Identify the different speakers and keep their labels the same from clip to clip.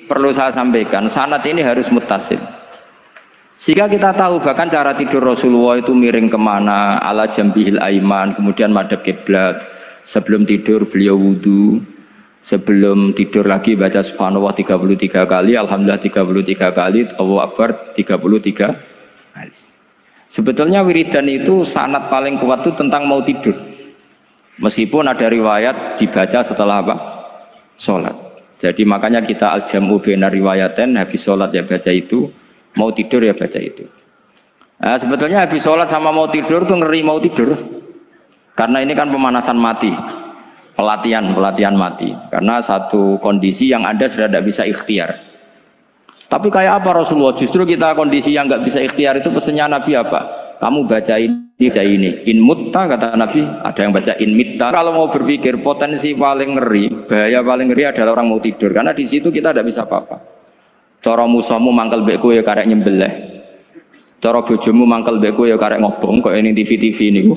Speaker 1: perlu saya sampaikan, sanad ini harus muttasil. Sehingga kita tahu bahkan cara tidur Rasulullah itu miring kemana, ala jambihil aiman, kemudian madhab kiblat. Sebelum tidur beliau wudu, sebelum tidur lagi baca subhanallah 33 kali, alhamdulillah 33 kali, Allahu akbar 33 kali. Sebetulnya wiridan itu sanad paling kuat itu tentang mau tidur. Meskipun ada riwayat dibaca setelah apa? Sholat. Jadi makanya kita al-jam'u baina riwayaten, habis sholat ya baca itu, mau tidur ya baca itu. Nah, sebetulnya habis sholat sama mau tidur tuh ngeri mau tidur. Karena ini kan pemanasan mati, pelatihan mati. Karena satu kondisi yang Anda sudah tidak bisa ikhtiar. Tapi kayak apa Rasulullah? Justru kita kondisi yang nggak bisa ikhtiar itu pesannya Nabi apa? Kamu baca ini. In mutta kata Nabi, ada yang baca in mitta. Kalau mau berpikir potensi paling ngeri, bahaya paling ngeri adalah orang mau tidur. Karena di situ kita tidak bisa apa-apa. Cara musuhmu mangkel mbek kowe ya karek nyembelih. Cara bojomu mangkel mbek kowe ya karek ngobong kok ini TV ini ku.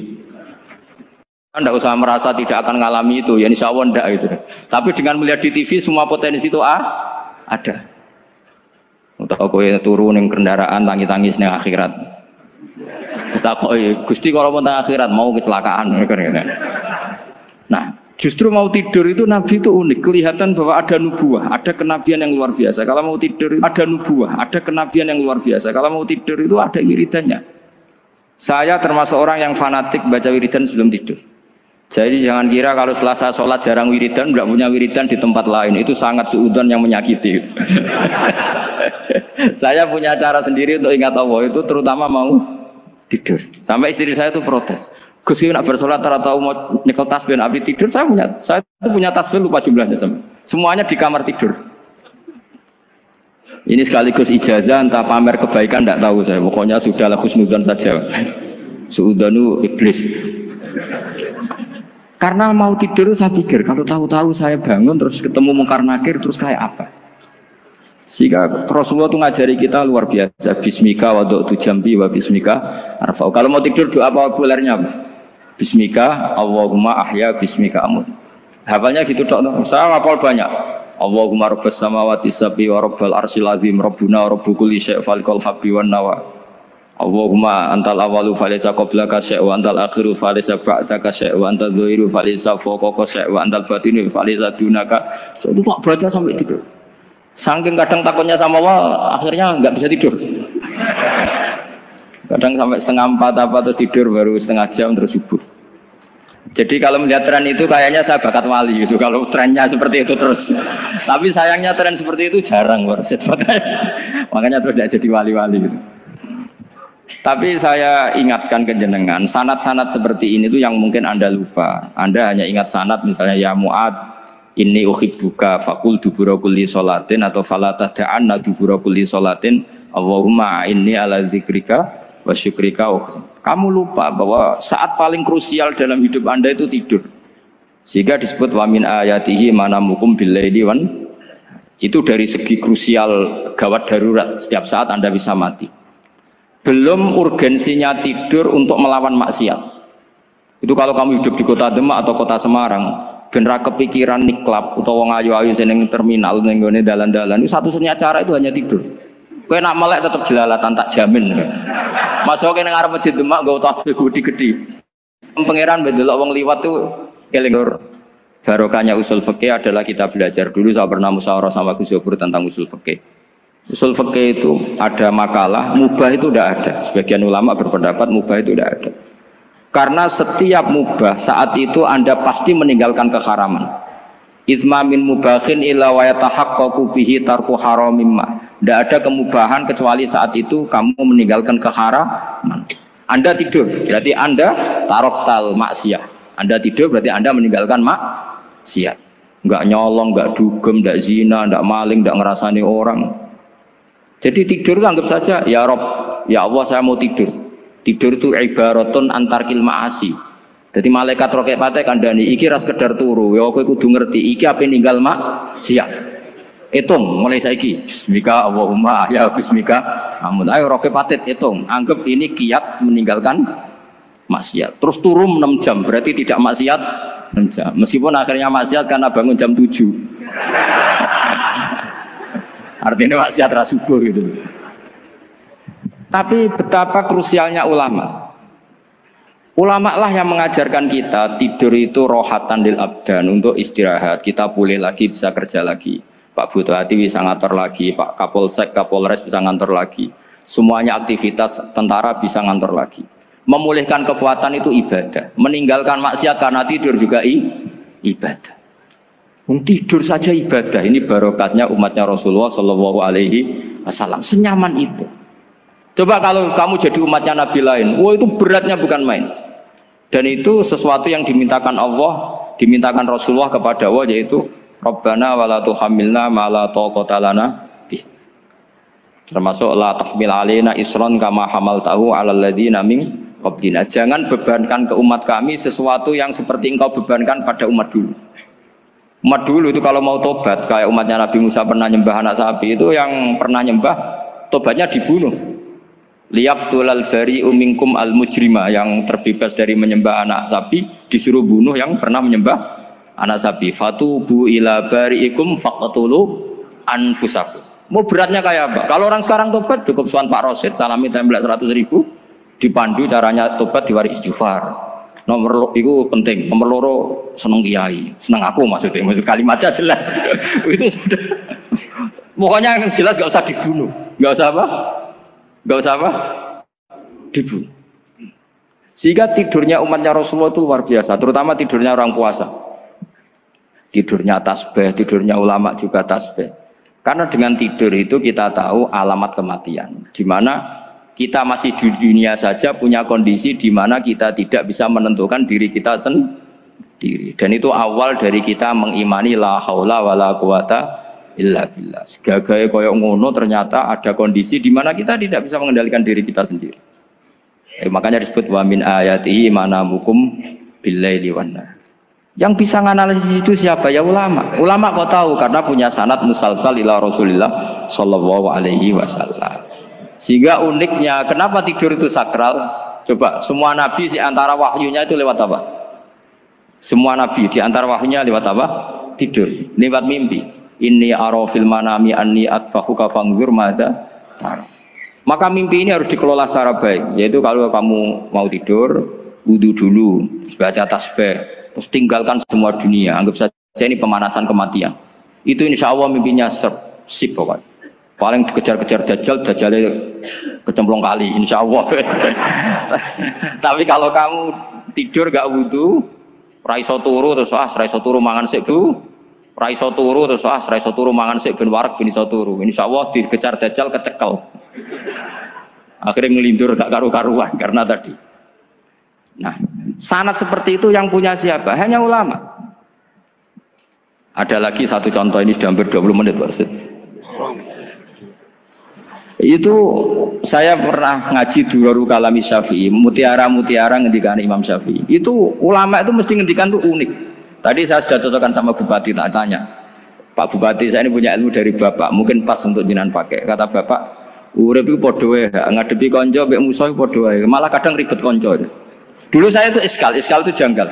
Speaker 1: Anda usah merasa tidak akan mengalami itu, ya insya Allah enggak itu. Tapi dengan melihat di TV semua potensi itu ada. Untuk kowe turu ning kendaraan tangis-tangis ning akhirat. Terus takok, Gusti kalau mau teng akhirat mau kecelakaan. Nah, justru mau tidur itu Nabi itu unik, kelihatan bahwa ada nubuah, ada kenabian yang luar biasa. Kalau mau tidur ada nubuah, ada kenabian yang luar biasa. Kalau mau tidur itu ada wiridannya. Saya termasuk orang yang fanatik baca wiridan sebelum tidur. Jadi jangan kira kalau Selasa sholat jarang wiridan, tidak punya wiridan di tempat lain. Itu sangat suudzon yang menyakiti. Saya punya cara sendiri untuk ingat Allah itu, terutama mau tidur. Sampai istri saya itu protes. Gus nak bersolat tahu mau nyekel tasbih api tidur. Saya itu punya tasbih lupa jumlahnya semuanya di kamar tidur. Ini sekaligus ijazah entah pamer kebaikan tidak tahu saya. Pokoknya sudahlah husnudzon saja. Suudzonu iblis. Karena mau tidur saya pikir kalau tahu-tahu saya bangun terus ketemu mungkar nakir terus kayak apa. Sehingga Rasulullah itu ngajari kita luar biasa. Bismika wa du'tu jambi wa bismika arfa'u. Kalau mau tidur doa populernya apa? Bismika Allahumma ahya bismika amut. Hafalnya gitu dok. Saya hafal banyak. Allahumma rabbas samawati sab'i wa rabbal arsyil azim rabbuna wa rabbu kulli syai' falikal habbi wan nawa. Allahumma antal awalu falaysa qablaka syai' wa antal akhiru falaysa ba'daka syai' wa antal dhahiru falaysa fawqaka syai' wa antal batinu falaysa dunaka. So, itu tak baca sampai tidur. Saking kadang takutnya sama Allah, akhirnya nggak bisa tidur. Kadang sampai 3:30 apa terus tidur baru setengah jam terus subuh. Jadi kalau melihat tren itu kayaknya saya bakat wali gitu. Kalau trennya seperti itu terus. Tapi sayangnya tren seperti itu jarang makanya terus tidak jadi wali-wali gitu. Tapi saya ingatkan ke jenengan, sanad-sanad seperti ini tuh yang mungkin Anda lupa. Anda hanya ingat sanad misalnya ya Mu'ad inni uhibbuka faqul dubura kulli sholatin atau fala tad'anna dubura kulli sholatin Allahumma inni ala dzikrika wa syukrika. Kamu lupa bahwa saat paling krusial dalam hidup Anda itu tidur. Sehingga disebut wa min ayatihi manamukum bil-laili wan. Itu dari segi krusial gawat darurat, setiap saat Anda bisa mati. Belum urgensinya tidur untuk melawan maksiat. Itu kalau kamu hidup di kota Demak atau kota Semarang, bener kepikiran niklap atau wong ayu-ayu seneng terminal ning gone dalan-dalan itu satu-satunya cara itu hanya tidur. Kowe nak melek tetep jelalatan tak jamin. Masuk ning arep masjid Demak nggo tasbih gede-gede. Pangeran ndelok wong liwat tuh eling. Barokahnya usul fikih adalah kita belajar dulu. Saya pernah musyawarah sama Gus Yofur tentang usul fikih. Usul fikih itu ada makalah mubah itu tidak ada. Sebagian ulama berpendapat mubah itu tidak ada. Karena setiap mubah saat itu Anda pasti meninggalkan keharaman. Izma min mubahin illa wa yatahaqqaqu bihi tarku haramimma. Tidak ada kemubahan kecuali saat itu kamu meninggalkan keharaman. Anda tidur, berarti Anda taroktal maksiyah. Anda tidur berarti Anda meninggalkan maksiat. Enggak nyolong, enggak dugem, enggak zina, enggak maling, enggak ngerasani orang. Jadi tidur itu anggap saja ya Rob, ya Allah saya mau tidur. Tidur itu ibaratun antarkil ma'asi. Jadi malaikat roket pate kandani iki ras sekedar turu. Ya kowe kudu ngerti iki ape ninggal maksiat. Hitung mulai saiki. Bismika Allahumma ya bismika. Amun ayo roket patet hitung. Anggap ini kiat meninggalkan maksiat. Terus turun 6 jam berarti tidak maksiat 6 jam. Meskipun akhirnya maksiat karena bangun jam 7. Artinya maksiat ra subuh gitu. Tapi betapa krusialnya ulama. Ulama lah yang mengajarkan kita tidur itu rohatan lil abdan, untuk istirahat. Kita pulih lagi, bisa kerja lagi. Pak Bupati bisa ngantor lagi, Pak Kapolsek, Kapolres bisa ngantor lagi. Semuanya aktivitas tentara bisa ngantor lagi. Memulihkan kekuatan itu ibadah. Meninggalkan maksiat karena tidur juga ibadah. Tidur saja ibadah. Ini barokatnya umatnya Rasulullah Shallallahu Alaihi Wasallam. Senyaman itu. Coba kalau kamu jadi umatnya Nabi lain, wah itu beratnya bukan main. Dan itu sesuatu yang dimintakan Allah, dimintakan Rasulullah kepada Allah, yaitu Rabbana wala tuhammilna ma la taqata lana bih. Termasuk la tahmil alaina isran kama hamaltahu 'alal ladzina min qablina. Jangan bebankan ke umat kami sesuatu yang seperti engkau bebankan pada umat dulu. Umat dulu itu kalau mau tobat, kayak umatnya Nabi Musa pernah nyembah anak sapi, itu yang pernah nyembah tobatnya dibunuh. Liyaqtulal bari'u minkum al mujrima, yang terbebas dari menyembah anak sapi disuruh bunuh yang pernah menyembah anak sapi. Fatubu ila bari'ikum faqtulu anfusakum. Mau beratnya kayak apa? Kalau orang sekarang tobat cukup suan Pak Rosid, salami tembelak 100.000, dipandu caranya tobat, diwari istighfar. Nomor itu penting. Nomor loro seneng kiai, seneng aku maksudnya. Maksud kalimatnya jelas. Itu sudah. Pokoknya yang jelas gak usah dibunuh, gak usah apa? Gak usah apa? Dibunuh. Sehingga tidurnya umatnya Rasulullah itu luar biasa, terutama tidurnya orang puasa. Tidurnya tasbih, tidurnya ulama juga tasbih. Karena dengan tidur itu kita tahu alamat kematian. Di mana kita masih di dunia saja punya kondisi di mana kita tidak bisa menentukan diri kita sendiri. Dan itu awal dari kita mengimani la haula wala quwata illa billah. Segagai koyok ngono ternyata ada kondisi di mana kita tidak bisa mengendalikan diri kita sendiri. Makanya disebut wa min ayatihi manamukum billaili wan nahar. Yang bisa menganalisis itu siapa? Ya ulama. Ulama kok tahu karena punya sanad musalsal ila Rasulillah sallallahu alaihi wasallam. Sehingga uniknya kenapa tidur itu sakral? Coba semua nabi di antara wahyunya itu lewat apa? Semua nabi di antara wahyunya lewat apa? Tidur, lewat mimpi. Inni ara fil manami anni atfahuka fangzur madza tara. Maka mimpi ini harus dikelola secara baik, yaitu kalau kamu mau tidur, wudu dulu, baca tasbih, terus tinggalkan semua dunia, anggap saja ini pemanasan kematian. Itu insya Allah mimpinya sip pokoknya. Paling dikejar-kejar Dajjalnya kecemplung kali, insya Allah. Tapi kalau kamu tidur gak wudu, raiso turu terus raiso turu mangan sik bu. Raiso turu terus raiso turu mangan sik ben warak ben iso turu. Insyaallah dikejar Dajjal kecekel. Akhirnya ngelindur gak karu-karuan karena tadi. Nah, sanad seperti itu yang punya siapa? Hanya ulama. Ada lagi satu contoh, ini sudah hampir 20 menit Pak Ustaz. Itu saya pernah ngaji Duraru Kalami Syafi'i, mutiara-mutiara ngendikan Imam Syafi'i. Itu ulama itu mesti ngendikan tuh unik. Tadi saya sudah cocokkan sama Bupati, tak tanya, Pak Bupati saya ini punya ilmu dari Bapak, mungkin pas untuk jinan pakai. Kata Bapak, urip iku padha wae, ngadepi konco mbek musuh padha wae, malah kadang ribet konco. Dulu saya itu iskal itu janggal.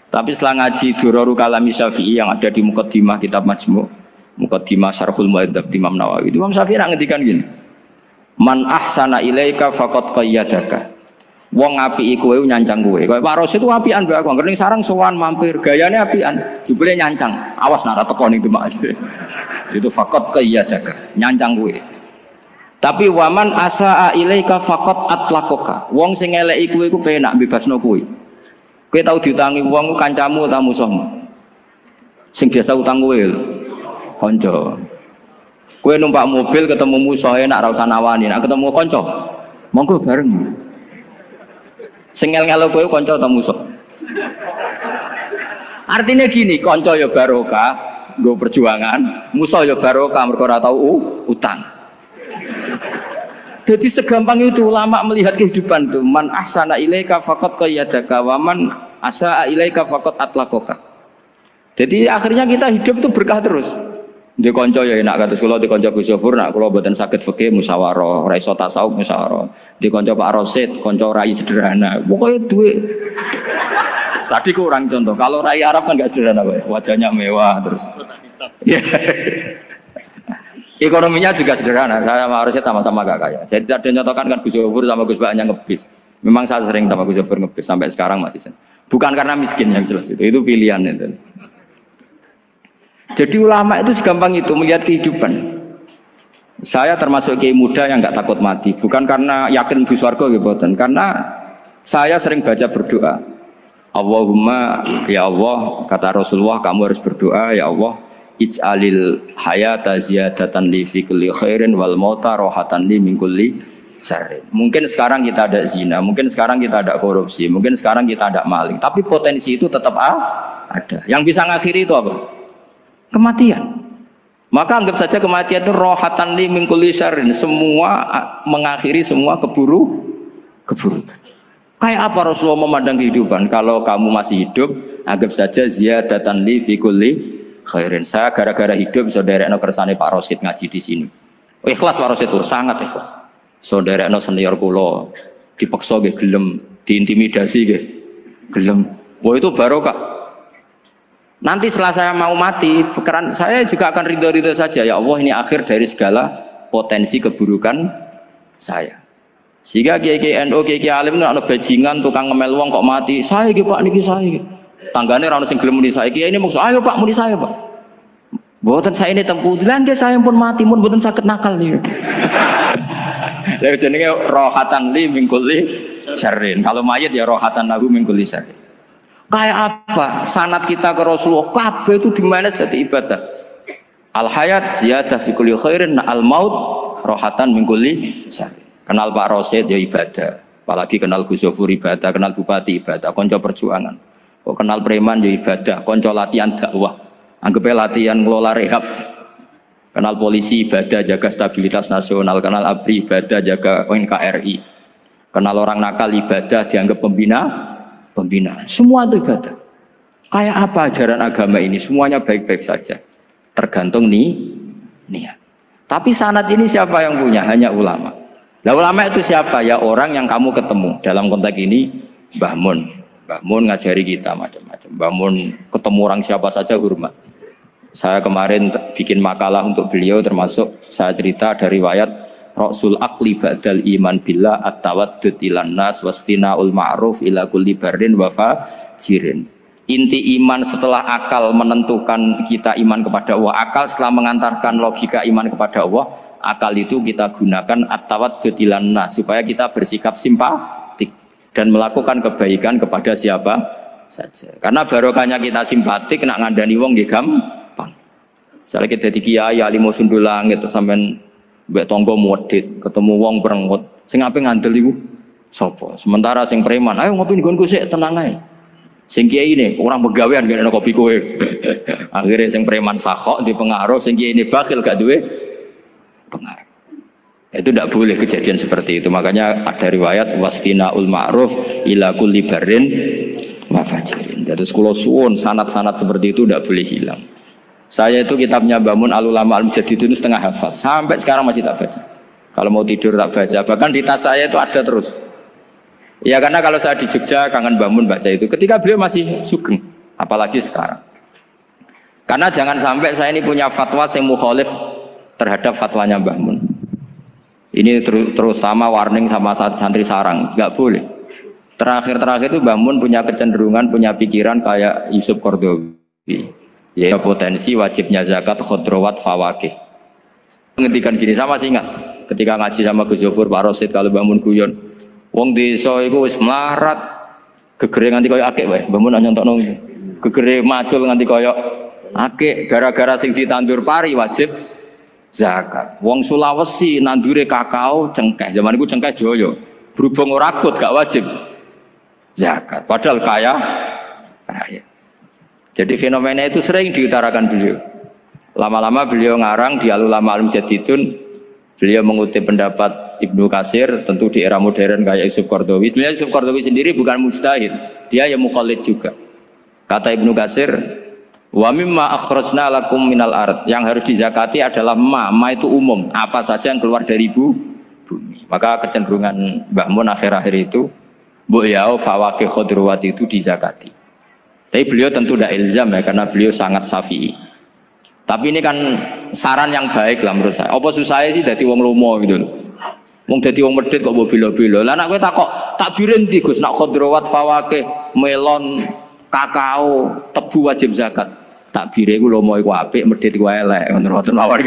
Speaker 1: Tapi setelah ngaji Duraru Kalami Syafi'i yang ada di Muqaddimah kitab Majmu', Muqaddimah Syarhul Mu'adzab Imam Nawawi, Imam Syafi'i ngendikan gini, man ahsana ilaika faqad qayyadaka. Wong apiki kowe nyancang kowe. Kayak Pak Rosid itu apian mbak aku. Ngerti sarang sowan mampir, gayane apian. Jebule nyancang. Awas nak teko ning Demak. Itu faqat qayyadaka, nyancang kowe. Tapi waman asaa ilaika faqat atlaqaka. Wong sing eleki kowe iku penak bebasno kowe. Kowe tau diutangi wong kancamu ta musuhmu? Sing biasa utang kowe lho. Kanca. Kowe numpak mobil ketemu musuh enak ra usah nawani, nek ketemu kanca monggo bareng. Sing ngel-ngelo kowe kanca ta musuh. Artinya gini, kanca ya barokah, nggo perjuangan, musuh ya barokah mergo ora tau utang. Jadi segampang itu ulama melihat kehidupan tuh. Man ahsana ilaika faqad qayyadaka wa man asaa ilaika faqad atlaqaka. Jadi akhirnya kita hidup itu berkah terus. Di konco ya enak kados kula di konco Gus Yofur nak kula mboten saged fikih musyawarah, ra iso tasawuf musyawarah. Di konco Pak Rosid, konco rai sederhana. Pokoknya duit. Tadi kurang contoh. Kalau rai Arab kan enggak sederhana, Pak. Wajahnya mewah terus. Ya. Ekonominya juga sederhana. Saya sama Rosid sama-sama gak kaya. Jadi ada nyotokan kan Gus Zofur sama Gus Baknya ngebis. Memang saya sering sama Gus Zofur ngebis sampai sekarang masih sering. Bukan karena miskin yang jelas itu pilihan itu. Jadi ulama itu segampang itu melihat kehidupan. Saya termasuk kiai muda yang nggak takut mati, bukan karena yakin di surga gitu, karena saya sering baca berdoa. Allahumma ya Allah, kata Rasulullah, kamu harus berdoa ya Allah, ij'alil hayata ziyadatan li fi kulli khairin wal mauta rohatan li min kulli syarrin. Mungkin sekarang kita ada zina, mungkin sekarang kita ada korupsi, mungkin sekarang kita ada maling, tapi potensi itu tetap ada. Yang bisa ngakhiri itu apa? Kematian. Maka anggap saja kematian itu rohatan li min kulli syarrin, semua mengakhiri semua keburukan. Kayak apa Rasulullah memandang kehidupan? Kalau kamu masih hidup, anggap saja ziyadatan li fi kulli khairin. Saya gara-gara hidup saudaranya kersane Pak Rosid ngaji di sini. Ikhlas Pak Rosid itu sangat ikhlas. Saudaranya senior kula dipaksa nggih gelem, diintimidasi nggih gelem. Wah itu barokah. Nanti setelah saya mau mati, saya juga akan ridho-ridho saja. Ya Allah, ini akhir dari segala potensi keburukan saya. Sehingga kiai-kiai NU, kiai-kiai alim itu ada bajingan, tukang ngemel wong kok mati. Saya gitu Pak, niki saya. Tanggane ra ono sing gelem muni saya. Kiai ini maksud, ayo Pak, muni saya Pak. Mboten saya ini tempuh. Lah nggih saya pun mati, pun mboten saged nakal niku. Lha jenenge rohatan li min kulli syarrin. Kalau mayit ya rohatan lahu min kulli syarrin. Kayak apa sanad kita ke Rasulullah? Kabeh itu dimana jadi ibadah. Al hayat ziyadah fi kulli khairin, al maut rohatan min kulli syarrin. Kenal Pak Rosid ya ibadah, apalagi kenal Gus Zofur ibadah, kenal Bupati ibadah, konco perjuangan. Kok kenal preman ya ibadah, konco latihan dakwah. Anggapnya latihan ngelola rehab. Kenal polisi ibadah, jaga stabilitas nasional. Kenal ABRI ibadah, jaga NKRI. Kenal orang nakal ibadah, dianggap pembina. Semua itu ibadah. Kayak apa ajaran agama ini? Semuanya baik-baik saja. Tergantung niat. Tapi sanad ini siapa yang punya? Hanya ulama. Nah ulama itu siapa? Ya orang yang kamu ketemu. Dalam konteks ini Mbah Mun. Mbah Mun ngajari kita macam-macam. Mbah Mun ketemu orang siapa saja hormat. Saya kemarin bikin makalah untuk beliau, termasuk saya cerita dari riwayat Rasul akli ba'dal iman billah at-tawaddud ilan nas wastina'ul ma'ruf ila kulli barrin wa fajirin. Inti iman setelah akal menentukan kita iman kepada Allah, akal setelah mengantarkan logika iman kepada Allah, akal itu kita gunakan at-tawaddud ilan nas supaya kita bersikap simpatik dan melakukan kebaikan kepada siapa saja. Karena barokahnya kita simpatik nak ngandani wong nggih gampang. Misalnya kita di kiai alimo sundul langit sampean mbek tonggo modit, ketemu wong perengut, sing ape ngandel iku sapa? Sementara sing preman, ayo ngopi nggonku sik tenang ae. Sing kiai ini orang begawean ngene kopi kowe. Akhirnya sing preman sakhok di pengaruh, sing kiai ini bakhil gak duwe pengaruh. Itu tidak boleh kejadian seperti itu. Makanya ada riwayat wastina'ul ma'ruf ila kulli barrin wa fajirin. Jadi kula suwun sanad-sanad seperti itu tidak boleh hilang. Saya itu kitabnya Bangun Al-Ulama Al-Mujaddidin itu setengah hafal. Sampai sekarang masih tak baca. Kalau mau tidur tak baca. Bahkan di tas saya itu ada terus. Ya karena kalau saya di Jogja kangen Bangun baca itu. Ketika beliau masih sugeng. Apalagi sekarang. Karena jangan sampai saya ini punya fatwa yang mukhalif terhadap fatwanya Mbah Mun. Ini terutama warning sama santri sarang. Nggak boleh. Terakhir-terakhir itu Mbah Mun punya kecenderungan, punya pikiran kayak Yusuf Qaradawi. Ya potensi wajibnya zakat khodrowat fawakih. Menghentikan gini sama sih ingat ketika ngaji sama Gus Zofur Pak Rosid kalau bangun guyon wong desa iku wis melarat gegere nganti koyo akeh wae bangun nyontokno gegere macul nganti koyo akeh gara-gara sing ditandur pari wajib zakat. Wong Sulawesi nandure kakao cengkeh zaman iku cengkeh joyo berhubung ora akut gak wajib zakat padahal kaya raya. Jadi fenomena itu sering diutarakan beliau. Lama-lama beliau ngarang di Al-Ulama Al-Mujaddidun, beliau mengutip pendapat Ibnu Katsir, tentu di era modern kayak Yusuf Qaradawi. Sebenarnya Yusuf Qaradawi sendiri bukan mujtahid, dia yang muqallid juga. Kata Ibnu Katsir, wa mimma akhrajna lakum minal ard, yang harus dizakati adalah ma itu umum, apa saja yang keluar dari bumi. Maka kecenderungan Mbah Mun akhir-akhir itu, mbok yao fawakih khodrowat itu dizakati. Tapi beliau tentu tidak ilzam ya, karena beliau sangat syafi'i. Tapi ini kan saran yang baik lah menurut saya. Apa susahnya sih dadi wong lomo gitu loh. Wong dadi wong medhit kok mbok bela-bela. Lah nek kowe takok takbirin ndi Gus, nak khadrawat fawakih, melon, kakao, tebu wajib zakat. Takbire iku lomo iku apik, medhit iku elek, ngono mawon.